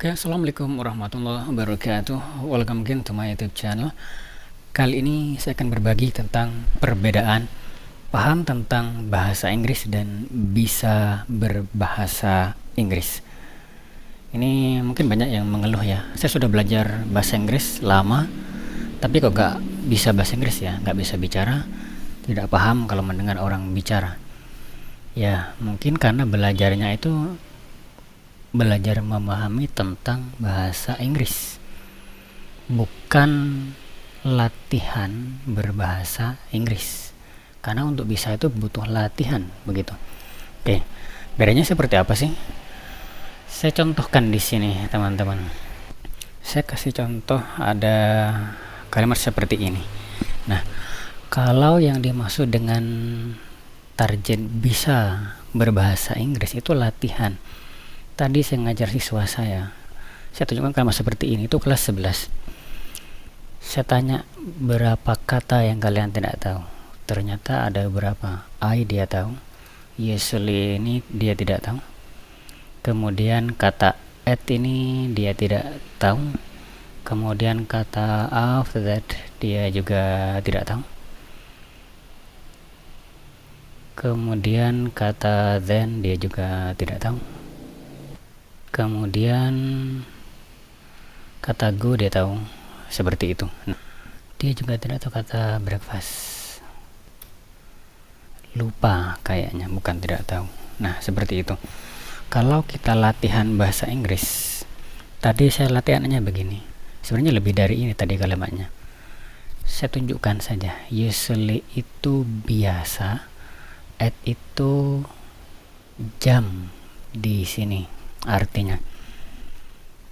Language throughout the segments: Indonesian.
Oke, assalamualaikum warahmatullahi wabarakatuh. Welcome again to my YouTube channel. Kali ini saya akan berbagi tentang perbedaan paham tentang bahasa Inggris dan bisa berbahasa Inggris. Ini mungkin banyak yang mengeluh ya. Saya sudah belajar bahasa Inggris lama, tapi kok gak bisa bahasa Inggris ya, gak bisa bicara, tidak paham kalau mendengar orang bicara. Ya, mungkin karena belajarnya itu belajar memahami tentang bahasa Inggris, bukan latihan berbahasa Inggris. Karena untuk bisa itu butuh latihan, begitu. Oke, bedanya seperti apa sih? Saya contohkan di sini, teman-teman. Saya kasih contoh, ada kalimat seperti ini. Nah, kalau yang dimaksud dengan target bisa berbahasa Inggris itu latihan. Tadi saya ngajar siswa saya tunjukkan kalimat seperti ini, itu kelas 11. Saya tanya berapa kata yang kalian tidak tahu. Ternyata ada beberapa. I dia tahu, usually ini dia tidak tahu. Kemudian kata at ini dia tidak tahu. Kemudian kata after that dia juga tidak tahu. Kemudian kata then dia juga tidak tahu. Kemudian kata go dia tahu, seperti itu. Nah, dia juga tidak tahu kata breakfast, lupa kayaknya, bukan tidak tahu. Nah, seperti itu. Kalau kita latihan bahasa Inggris, tadi saya latihannya begini, sebenarnya lebih dari ini tadi kalimatnya. Saya tunjukkan saja. Usually itu biasa, at itu jam di sini, artinya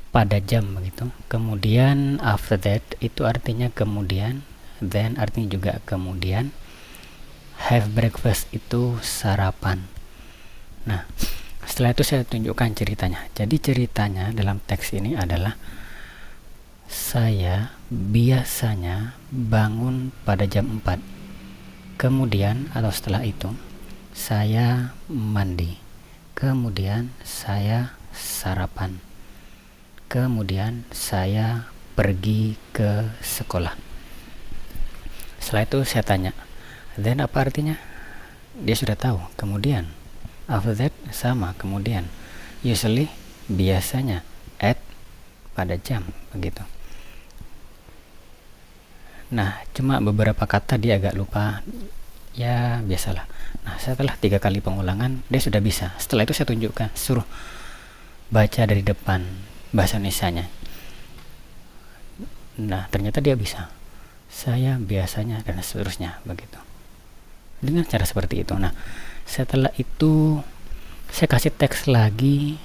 pada jam begitu. Kemudian after that itu artinya kemudian, then artinya juga kemudian, have breakfast itu sarapan. Nah, setelah itu saya tunjukkan ceritanya. Jadi ceritanya dalam teks ini adalah saya biasanya bangun pada jam 4. Kemudian atau setelah itu saya mandi. Kemudian saya sarapan. Kemudian saya pergi ke sekolah. Setelah itu saya tanya, then apa artinya? Dia sudah tahu. Kemudian after that sama, kemudian usually biasanya, at pada jam, begitu. Nah, cuma beberapa kata dia agak lupa, ya biasalah. Nah, setelah 3 kali pengulangan dia sudah bisa. Setelah itu saya tunjukkan, suruh baca dari depan bahasa Indonesianya. Nah, ternyata dia bisa. Saya biasanya dan seterusnya, begitu. Dengan cara seperti itu. Nah, setelah itu saya kasih teks lagi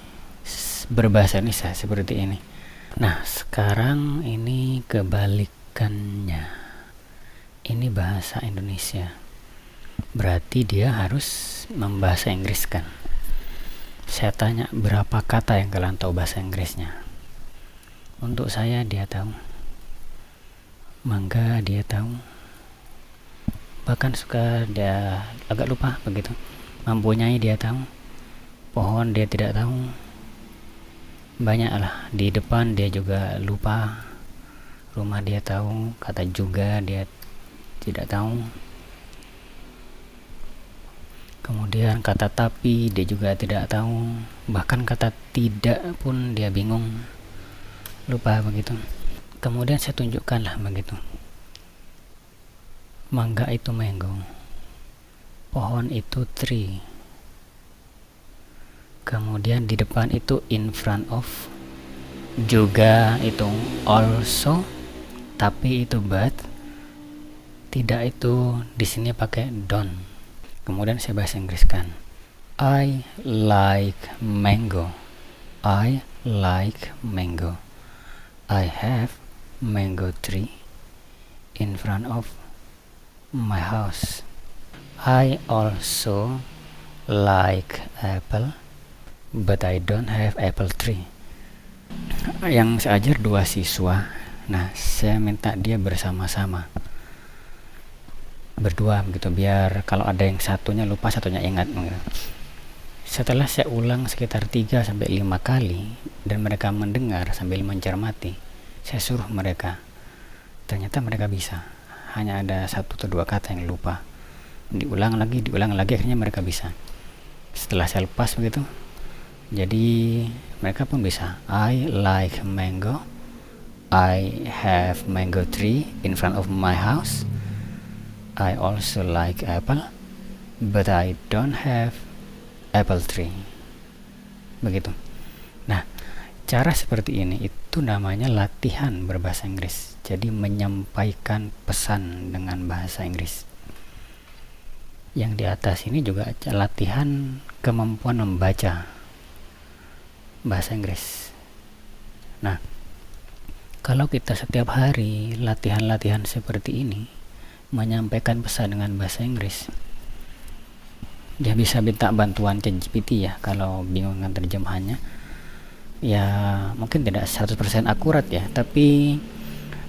berbahasa Indonesia seperti ini. Nah, sekarang ini kebalikannya. Ini bahasa Indonesia. Berarti dia harus membahasa Inggris kan. Saya tanya berapa kata yang kalian tahu bahasa Inggrisnya. Untuk saya dia tahu. Mangga dia tahu. Bahkan suka dia agak lupa begitu. Mempunyai dia tahu. Pohon dia tidak tahu. Banyaklah. Di depan dia juga lupa. Rumah dia tahu. Kata juga dia tidak tahu. Kemudian kata tapi dia juga tidak tahu. Bahkan kata tidak pun dia bingung, lupa begitu. Kemudian saya tunjukkanlah begitu. Mangga itu mango, pohon itu tree. Kemudian di depan itu in front of, juga itu also, tapi itu but, tidak itu di sini pakai don't. Kemudian saya bahasa Inggriskan. I like mango. I like mango. I have mango tree in front of my house. I also like apple, but I don't have apple tree. Yang saya ajar 2 siswa. Nah, saya minta dia bersama-sama, berdua begitu, biar kalau ada yang satunya lupa satunya ingat. Setelah saya ulang sekitar 3-5 kali dan mereka mendengar sambil mencermati, saya suruh mereka. Ternyata mereka bisa. Hanya ada 1 atau 2 kata yang lupa. Diulang lagi, akhirnya mereka bisa. Setelah saya lepas begitu, jadi mereka pun bisa. I like mango. I have mango tree in front of my house. I also like apple, but I don't have apple tree. Begitu. Nah, cara seperti ini itu namanya latihan berbahasa Inggris. Jadi menyampaikan pesan dengan bahasa Inggris. Yang di atas ini juga latihan kemampuan membaca bahasa Inggris. Nah, kalau kita setiap hari latihan-latihan seperti ini menyampaikan pesan dengan bahasa Inggris, ya bisa minta bantuan ChatGPT ya kalau bingung dengan terjemahannya. Ya mungkin tidak 100% akurat ya, tapi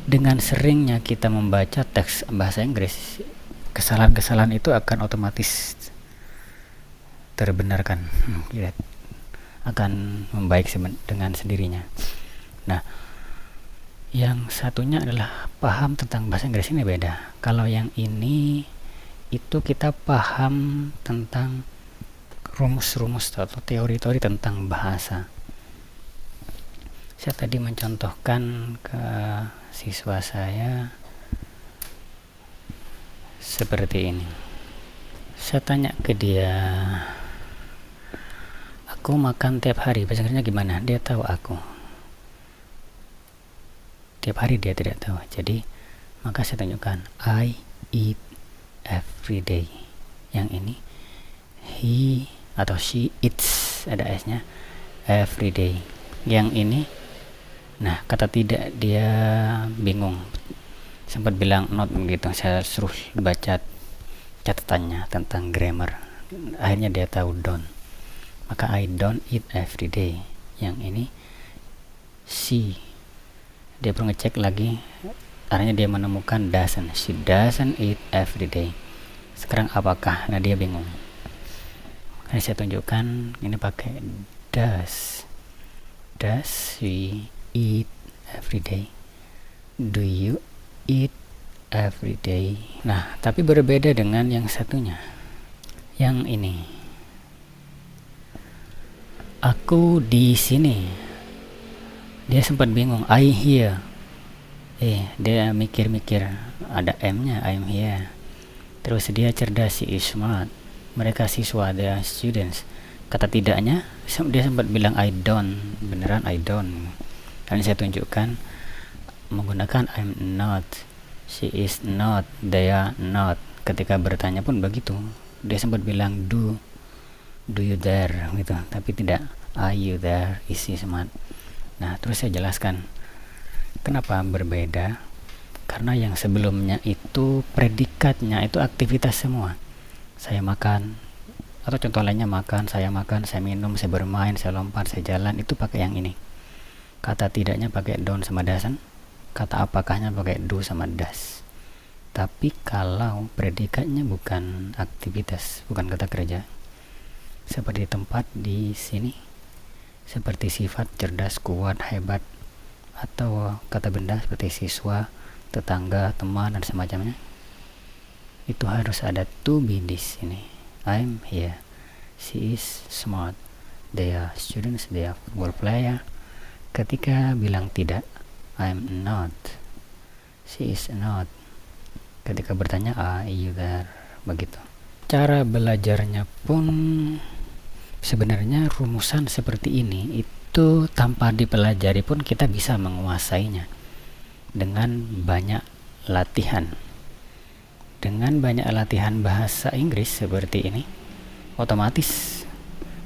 dengan seringnya kita membaca teks bahasa Inggris, kesalahan-kesalahan itu akan otomatis terbenarkan, akan membaik dengan sendirinya. Nah, yang satunya adalah paham tentang bahasa Inggris ini beda. Kalau yang ini itu kita paham tentang rumus-rumus atau teori-teori tentang bahasa. Saya tadi mencontohkan ke siswa saya seperti ini. Saya tanya ke dia, aku makan tiap hari, bahasa Inggrisnya gimana? Dia tahu aku. Tiap hari dia tidak tahu. Jadi maka saya tunjukkan, I eat every day. Yang ini he atau she eats, ada s-nya, every day. Yang ini, nah kata tidak dia bingung, sempat bilang not begitu. Saya suruh baca catatannya tentang grammar, akhirnya dia tahu don't. Maka I don't eat every day. Yang ini she, dia perlu ngecek lagi, akhirnya dia menemukan doesn't. She doesn't eat every day. Sekarang apakah? Nah dia bingung. Ini saya tunjukkan, ini pakai does. Does she eat every day? Do you eat every day? Nah, tapi berbeda dengan yang satunya. Yang ini, aku di sini. Dia sempat bingung, I here. Dia mikir-mikir, ada M-nya, I'm here. Terus dia cerdas, she is smart. Mereka siswa, they are students. Kata tidaknya, dia sempat bilang I don't. Beneran I don't. Dan saya tunjukkan menggunakan I'm not, she is not, they are not. Ketika bertanya pun begitu. Dia sempat bilang do you there gitu, tapi tidak are you there, is she smart. Nah, terus saya jelaskan kenapa berbeda. Karena yang sebelumnya itu predikatnya itu aktivitas semua. Saya makan, atau contoh lainnya makan, saya minum, saya bermain, saya lompat, saya jalan, itu pakai yang ini. Kata tidaknya pakai don't sama doesn't, kata apakahnya pakai do sama does. Tapi kalau predikatnya bukan aktivitas, bukan kata kerja, seperti tempat di sini, seperti sifat cerdas, kuat, hebat, atau kata benda seperti siswa, tetangga, teman, dan semacamnya, itu harus ada to be di sini. I'm here, she is smart, they are students, they are football player. Ketika bilang tidak, I'm not, she is not. Ketika bertanya, are you there? Begitu. Cara belajarnya pun sebenarnya rumusan seperti ini itu tanpa dipelajari pun kita bisa menguasainya dengan banyak latihan. Dengan banyak latihan bahasa Inggris seperti ini, otomatis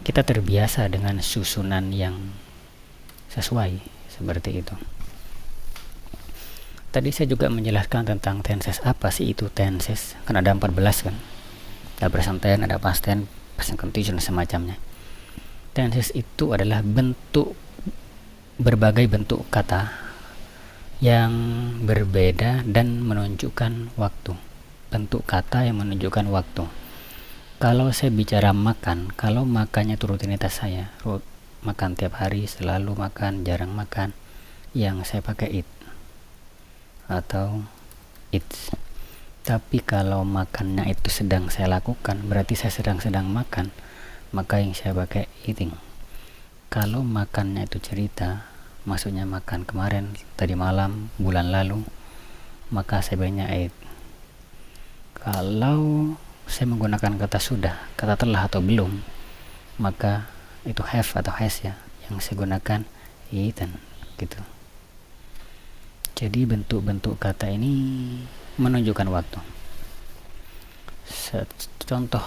kita terbiasa dengan susunan yang sesuai seperti itu. Tadi saya juga menjelaskan tentang tenses. Apa sih itu tenses? Kan ada 14 kan. Ada present tense, ada past tense, present continuous, semacamnya. Tenses itu adalah berbagai bentuk kata yang berbeda dan menunjukkan waktu. Bentuk kata yang menunjukkan waktu. Kalau saya bicara makan, kalau makannya itu rutinitas saya, makan tiap hari, selalu makan, jarang makan, yang saya pakai eat atau eats. Tapi kalau makannya itu sedang saya lakukan, berarti saya sedang makan, maka yang saya pakai eating. Kalau makannya itu cerita, maksudnya makan kemarin, tadi malam, bulan lalu, maka saya banyak eat. Kalau saya menggunakan kata sudah, kata telah atau belum, maka itu have atau has ya, yang saya gunakan eaten gitu. Jadi bentuk-bentuk kata ini menunjukkan waktu. Contoh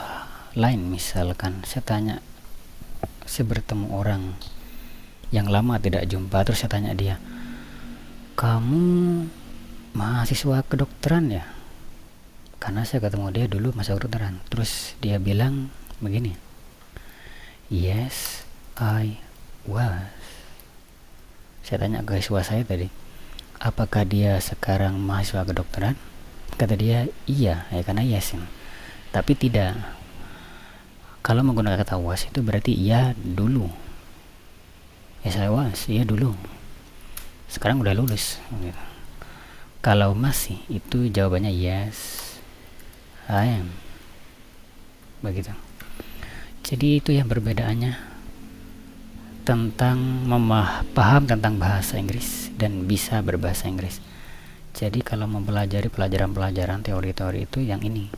lain, misalkan saya bertemu orang yang lama tidak jumpa, terus saya tanya dia, kamu mahasiswa kedokteran ya? Karena saya ketemu dia dulu masa kedokteran. Terus dia bilang begini, yes I was. Saya tanya ke siswa saya tadi, apakah dia sekarang mahasiswa kedokteran? Kata dia iya, ya karena yes. Tapi tidak. Kalau menggunakan kata was itu berarti iya dulu. Yes I was, iya dulu. Sekarang udah lulus gitu. Kalau masih, itu jawabannya yes I am. Begitu. Jadi itu yang perbedaannya tentang paham tentang bahasa Inggris dan bisa berbahasa Inggris. Jadi kalau mempelajari pelajaran-pelajaran teori-teori itu yang ini,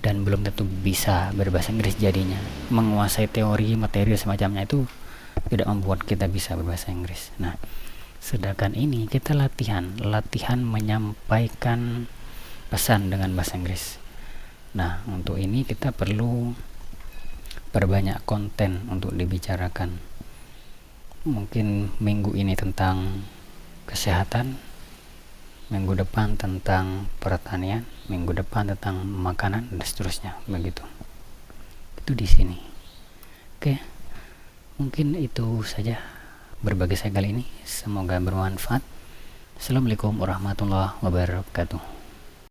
dan belum tentu bisa berbahasa Inggris jadinya. Menguasai teori, materi semacamnya itu tidak membuat kita bisa berbahasa Inggris. Nah, sedangkan ini kita latihan menyampaikan pesan dengan bahasa Inggris. Nah, untuk ini kita perlu perbanyak konten untuk dibicarakan. Mungkin minggu ini tentang kesehatan, minggu depan tentang pertanian, minggu depan tentang makanan, dan seterusnya begitu. Itu di sini. Oke, mungkin itu saja berbagi saya kali ini. Semoga bermanfaat. Assalamualaikum warahmatullahi wabarakatuh.